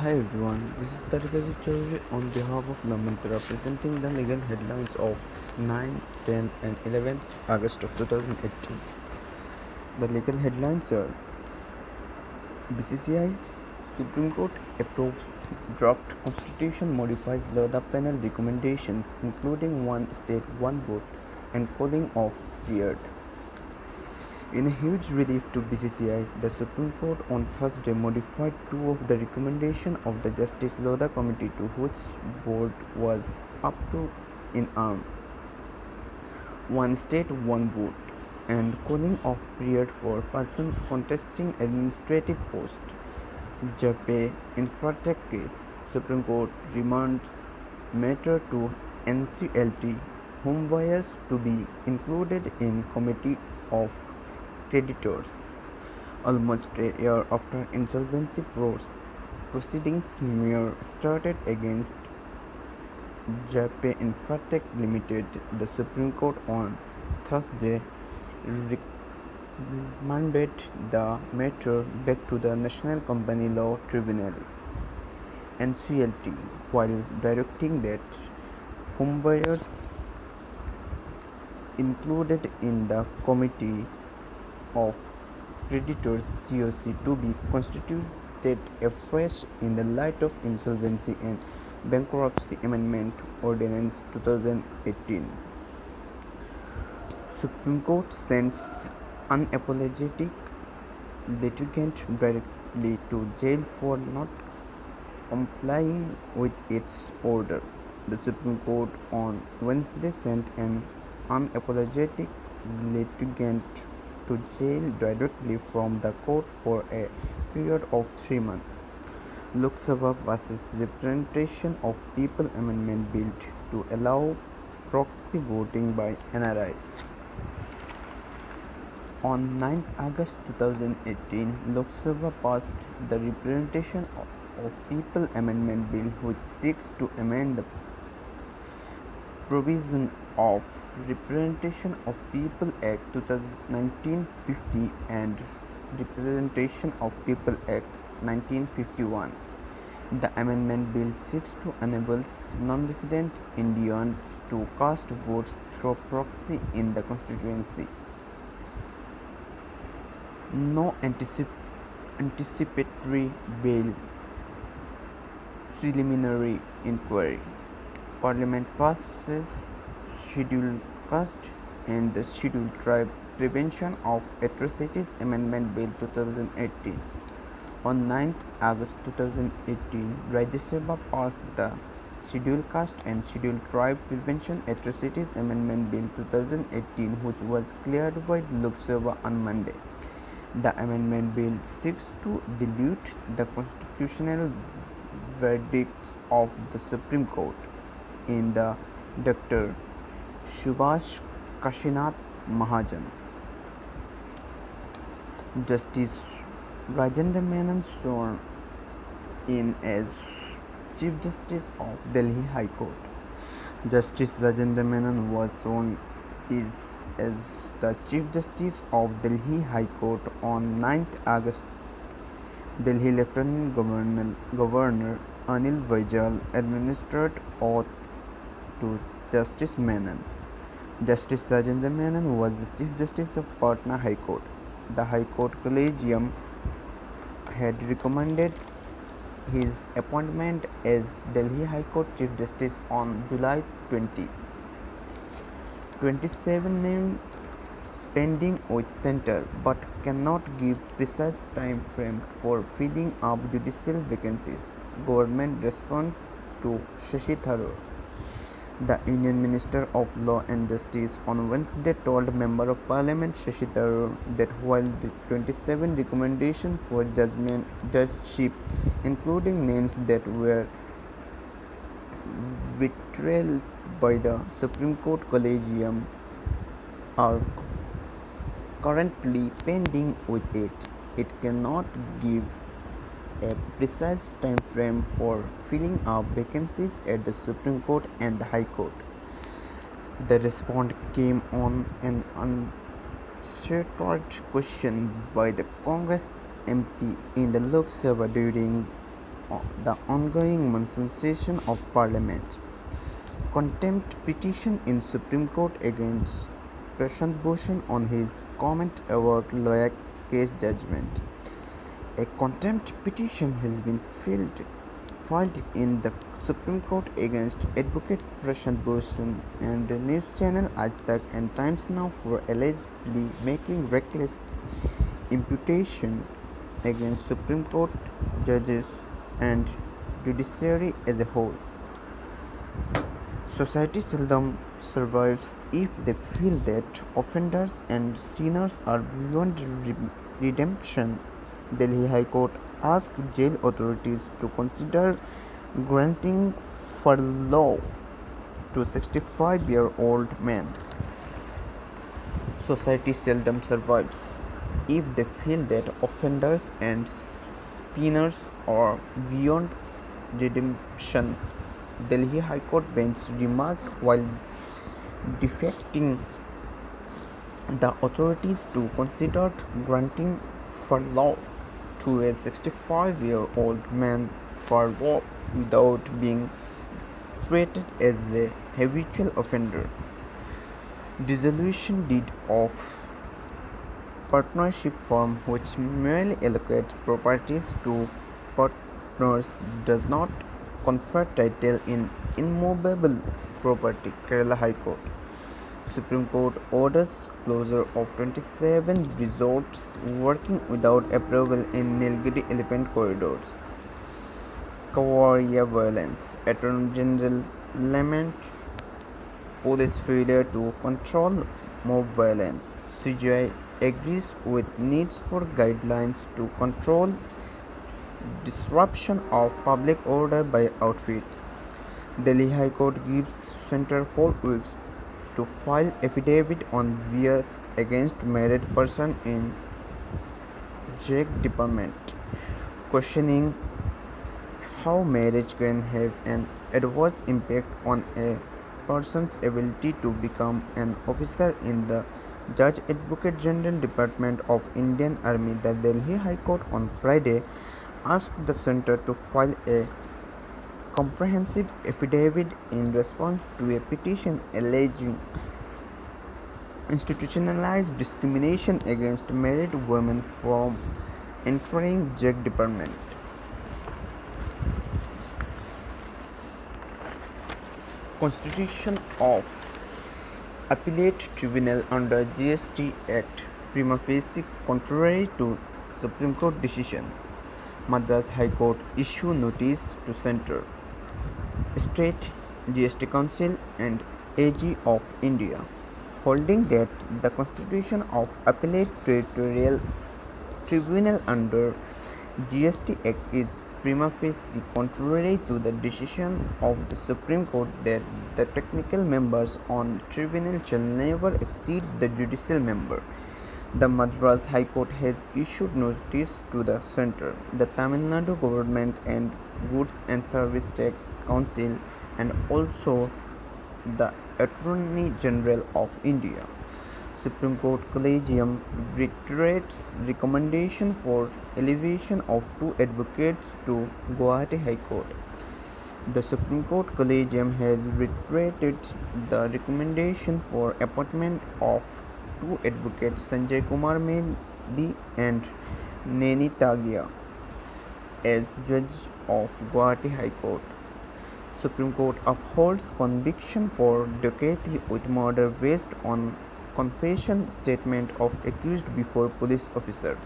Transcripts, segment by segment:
Hi everyone, this is Tarikaji Chaudhary on behalf of Namantra presenting the legal headlines of 9, 10 and 11th August of 2018. The legal headlines are BCCI Supreme Court approves draft constitution modifies the panel recommendations including one state, one vote and calling off period. In a huge relief to BCCI, the Supreme Court on Thursday modified two of the recommendations of the Justice Lodha Committee to which board was up to in arm. One state, one vote, and calling off period for person contesting administrative post. Jape Infratech case, Supreme Court remands matter to NCLT, whom wires to be included in committee of creditors. Almost a year after insolvency proceedings Mayor started against Jape Infratech Limited, the Supreme Court on Thursday remanded the matter back to the National Company Law Tribunal (NCLT) while directing that homebuyers included in the Committee of Creditors (COC) to be constituted afresh in the light of Insolvency and Bankruptcy Amendment Ordinance 2018. Supreme Court sends unapologetic litigant directly to jail for not complying with its order. The Supreme Court on Wednesday sent an unapologetic litigant to jail directly from the court for a period of 3 months. Lok Sabha passes Representation of People Amendment Bill to allow proxy voting by NRIs. On 9 August 2018, Lok Sabha passed the Representation of People Amendment Bill which seeks to amend the provision of Representation of People Act 1950 and Representation of People Act 1951. The amendment bill seeks to enable non-resident Indians to cast votes through proxy in the constituency. No anticipatory bail. Preliminary inquiry. Parliament passes Scheduled Caste and the Scheduled Tribe Prevention of Atrocities Amendment Bill 2018. On 9th August 2018, Rajya Sabha passed the Scheduled Caste and Scheduled Tribe Prevention Atrocities Amendment Bill 2018, which was cleared by Lok Sabha on Monday. The amendment bill seeks to dilute the constitutional verdict of the Supreme Court in the Dr. Subhash Kashinath Mahajan. Justice Rajendra Menon sworn in as Chief Justice of Delhi High Court. Justice Rajendra Menon was sworn in as the Chief Justice of Delhi High Court on 9th August. Delhi Lieutenant Governor Anil Baijal administered oath to Justice Menon. Justice Rajendra Menon was the Chief Justice of Patna High Court. The High Court Collegium had recommended his appointment as Delhi High Court Chief Justice on July 20. 27 names pending with Centre but cannot give precise time frame for filling up judicial vacancies. Government response to Shashi Tharoor. The Union Minister of Law and Justice on Wednesday told Member of Parliament Shashi Tharoor that while the 27 recommendations for judgeship, including names that were withheld by the Supreme Court Collegium, are currently pending with it, it cannot give a precise time frame for filling up vacancies at the Supreme Court and the High Court. The response came on an unanswered question by the Congress MP in the Lok Sabha during the ongoing monsoon session of Parliament. Contempt petition in Supreme Court against Prashant Bhushan on his comment about lawyer case judgment. A contempt petition has been filed in the Supreme Court against Advocate Prashant Bhushan and the news channel Aaj Tak and Times Now for allegedly making reckless imputation against Supreme Court judges and judiciary as a whole. Society seldom survives if they feel that offenders and sinners are beyond redemption. Delhi High Court asked jail authorities to consider granting furlough to 65-year-old man. Society seldom survives if they feel that offenders and sinners are beyond redemption, Delhi High Court bench remarked while defecting the authorities to consider granting furlough to a 65-year-old man for work without being treated as a habitual offender. Dissolution deed of partnership firm which merely allocates properties to partners does not confer title in immovable property. Kerala High Court. Supreme Court orders closure of 27 resorts working without approval in Nilgiri Elephant Corridors. Kavaria violence. Attorney General laments police failure to control mob violence. CGI agrees with needs for guidelines to control disruption of public order by outfits. Delhi High Court gives Centre 4 weeks to file affidavit on bias against married person in JAG department, questioning how marriage can have an adverse impact on a person's ability to become an officer in the Judge Advocate General Department of Indian Army. The Delhi High Court on Friday asked the centre to file a comprehensive affidavit in response to a petition alleging institutionalized discrimination against married women from entering JAG department. Constitution of Appellate Tribunal under GST Act prima facie contrary to Supreme Court decision. Madras High Court issue notice to Centre, State, GST Council and AG of India, holding that the Constitution of Appellate Territorial Tribunal under GST Act is prima facie contrary to the decision of the Supreme Court that the technical members on tribunal shall never exceed the judicial member. The Madras High Court has issued notice to the centre, the Tamil Nadu Government and Goods and Service Tax Council and also the Attorney General of India. Supreme Court Collegium reiterates recommendation for elevation of 2 advocates to Guwahati High Court. The Supreme Court Collegium has reiterated the recommendation for appointment of 2 advocates Sanjay Kumar Mehdi and Neni Tagia as judge of Guwahati High Court. Supreme Court upholds conviction for dacoity with murder based on confession statement of accused before police officer.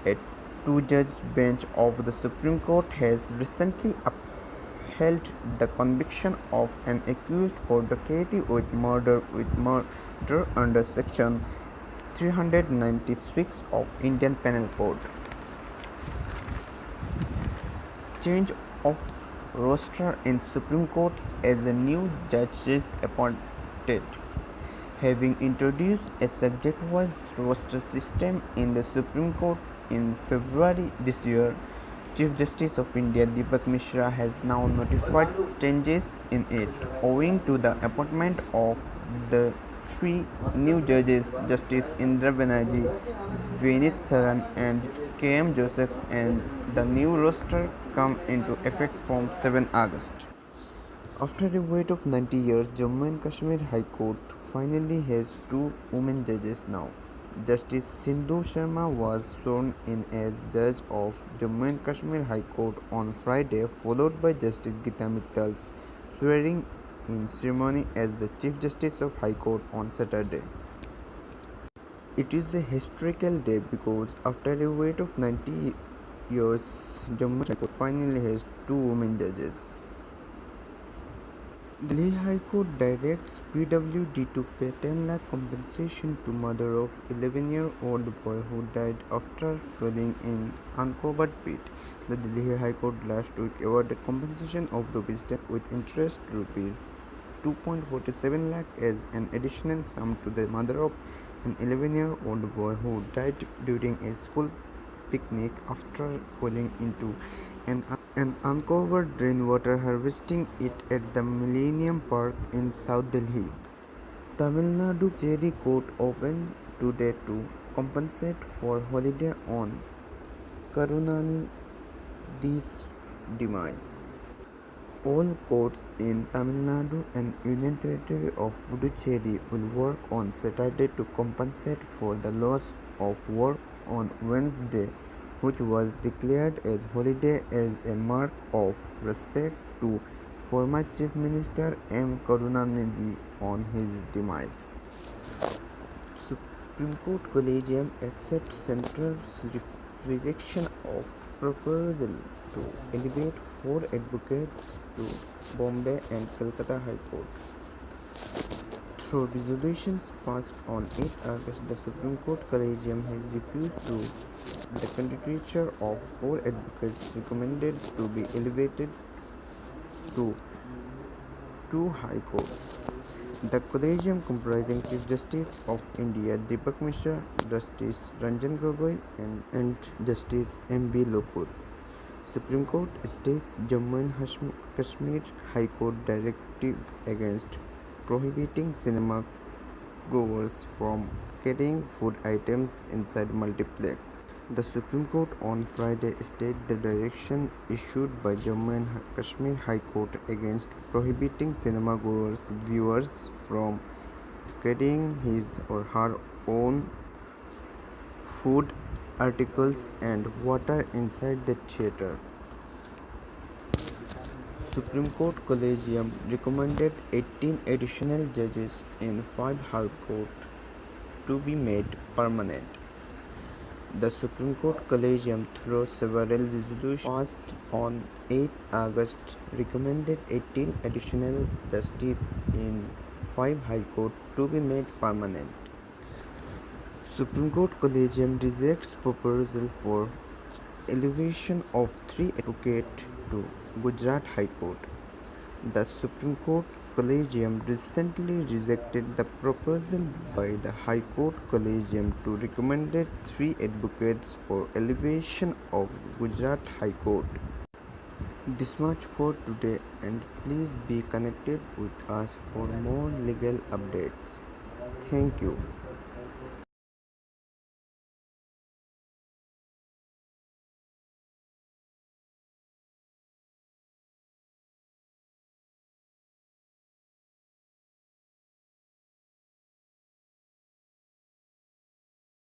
A 2-judge bench of the Supreme Court has recently upheld the conviction of an accused for dacoity with murder under section 396 of Indian Penal Code. Change of roster in Supreme Court as a new judges appointed. Having introduced a subject-wise roster system in the Supreme Court in February this year, Chief Justice of India Deepak Mishra has now notified changes in it, owing to the appointment of the Three new judges, Justice Indra Banerjee, Vinit Saran, and K.M. Joseph, and the new roster come into effect from 7 August. After a wait of 90 years, Jammu and Kashmir High Court finally has two women judges now. Justice Sindhu Sharma was sworn in as judge of Jammu and Kashmir High Court on Friday, followed by Justice Geeta Mittal's swearing in ceremony as the Chief Justice of High Court on Saturday. It is a historical day because after a wait of 90 years, Jammu High Court finally has two women judges. Delhi High Court directs PWD to pay 10 lakh compensation to mother of 11-year-old boy who died after falling in uncovered pit. The Delhi High Court last week awarded compensation of ₹10 with interest ₹2.47 lakh as an additional sum to the mother of an 11-year-old boy who died during a school picnic after falling into an uncovered rainwater harvesting it at the Millennium Park in South Delhi. Tamil Nadu Cherry Court opened today to compensate for holiday on Karunanidhi's demise. All courts in Tamil Nadu and Union Territory of Puducherry will work on Saturday to compensate for the loss of work on Wednesday, which was declared as holiday as a mark of respect to former Chief Minister M. Karunanidhi on his demise. Supreme Court Collegium accepts Centre's rejection of proposal to elevate 4 advocates to Bombay and Calcutta High Court. Through resolutions passed on 8 August, the Supreme Court Collegium has refused to the candidature of 4 advocates recommended to be elevated to 2 High Court. The Collegium, comprising Chief Justice of India Deepak Mishra, Justice Ranjan Gogoi, and Justice M.B. Lopur. Supreme Court stays Jammu and Kashmir High Court directive against prohibiting cinema goers from carrying food items inside multiplex. The Supreme Court on Friday stayed the direction issued by Jammu and Kashmir High Court against prohibiting cinema goers viewers from carrying his or her own food articles and water inside the theatre. Supreme Court Collegium recommended 18 additional judges in 5 High Court to be made permanent. The Supreme Court Collegium, through several resolutions passed on 8 August, recommended 18 additional justices in 5 High Court to be made permanent. Supreme Court Collegium rejects proposal for elevation of 3 advocates to Gujarat High Court. The Supreme Court Collegium recently rejected the proposal by the High Court Collegium to recommend 3 advocates for elevation of Gujarat High Court. This much for today, and please be connected with us for more legal updates. Thank you.